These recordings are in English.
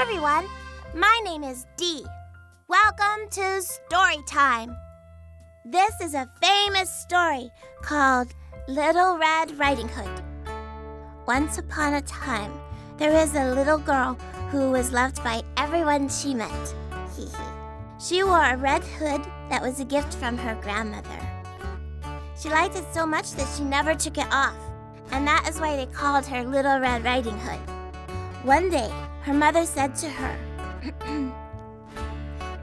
everyone. My name is Dee. Welcome to Story Time. This is a famous story called Little Red Riding Hood. Once upon a time, there was a little girl who was loved by everyone she met. She wore a red hood that was a gift from her grandmother. She liked it so much that she never took it off, and that is why they called her Little Red Riding Hood. One day, her mother said to her,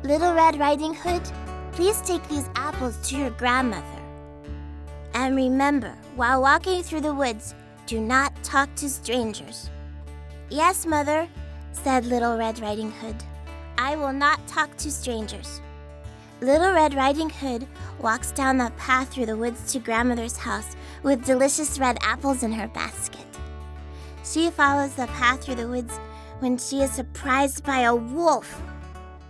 "Little Red Riding Hood, please take these apples to your grandmother. And remember, while walking through the woods, do not talk to strangers." "Yes, Mother," said Little Red Riding Hood. "I will not talk to strangers." Little Red Riding Hood walks down the path through the woods to grandmother's house with delicious red apples in her basket. She follows the path through the woods when she is surprised by a wolf.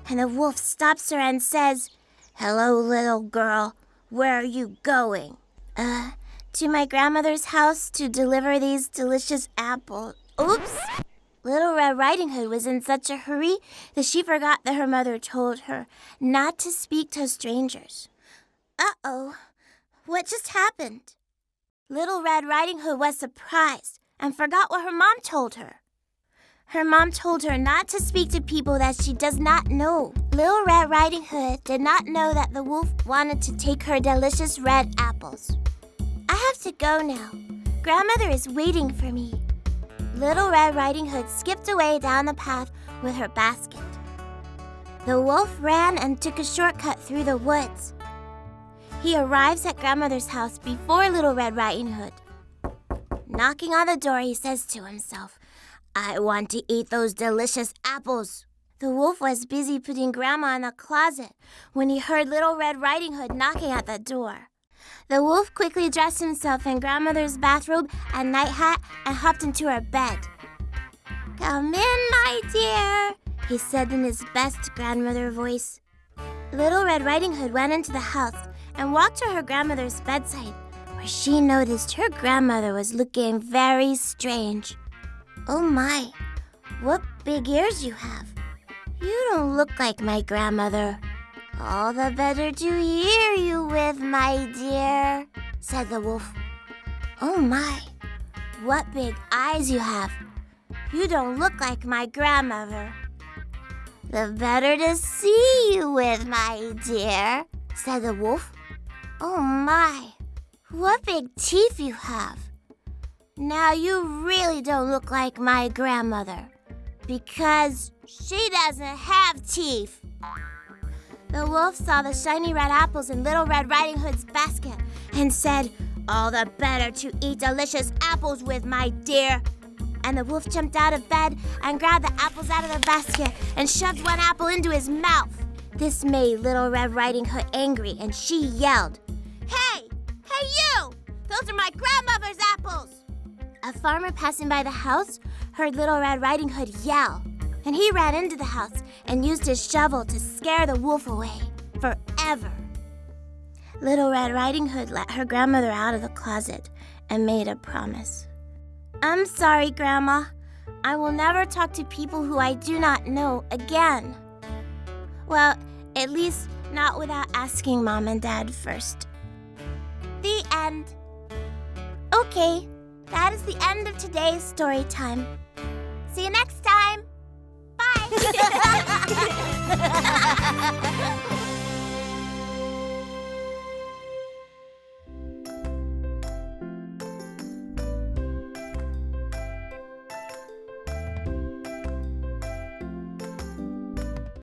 And the wolf stops her and says, "Hello, little girl. Where are you going?" To my grandmother's house to deliver these delicious apples." Oops! Little Red Riding Hood was in such a hurry that she forgot that her mother told her not to speak to strangers. Uh-oh, what just happened? Little Red Riding Hood was surprised and forgot what her mom told her. Her mom told her not to speak to people that she does not know. Little Red Riding Hood did not know that the wolf wanted to take her delicious red apples. "I have to go now. Grandmother is waiting for me." Little Red Riding Hood skipped away down the path with her basket. The wolf ran and took a shortcut through the woods. He arrives at grandmother's house before Little Red Riding Hood. Knocking on the door, he says to himself, "I want to eat those delicious apples." The wolf was busy putting Grandma in the closet when he heard Little Red Riding Hood knocking at the door. The wolf quickly dressed himself in grandmother's bathrobe and night hat and hopped into her bed. "Come in, my dear," he said in his best grandmother voice. Little Red Riding Hood went into the house and walked to her grandmother's bedside, where she noticed her grandmother was looking very strange. "Oh my, what big ears you have. You don't look like my grandmother." "All the better to hear you with, my dear," said the wolf. "Oh my, what big eyes you have. You don't look like my grandmother." "The better to see you with, my dear," said the wolf. "Oh my, what big teeth you have. Now you really don't look like my grandmother, because she doesn't have teeth." The wolf saw the shiny red apples in Little Red Riding Hood's basket and said, "All the better to eat delicious apples with, my dear." And the wolf jumped out of bed and grabbed the apples out of the basket and shoved one apple into his mouth. This made Little Red Riding Hood angry, and she yelled, Hey you! Those are my grandmother's apples!" A farmer passing by the house heard Little Red Riding Hood yell, and he ran into the house and used his shovel to scare the wolf away forever. Little Red Riding Hood let her grandmother out of the closet and made a promise. "I'm sorry, Grandma. I will never talk to people who I do not know again. Well, at least not without asking Mom and Dad first." The end. Okay, that is the end of today's story time. See you next time. Bye.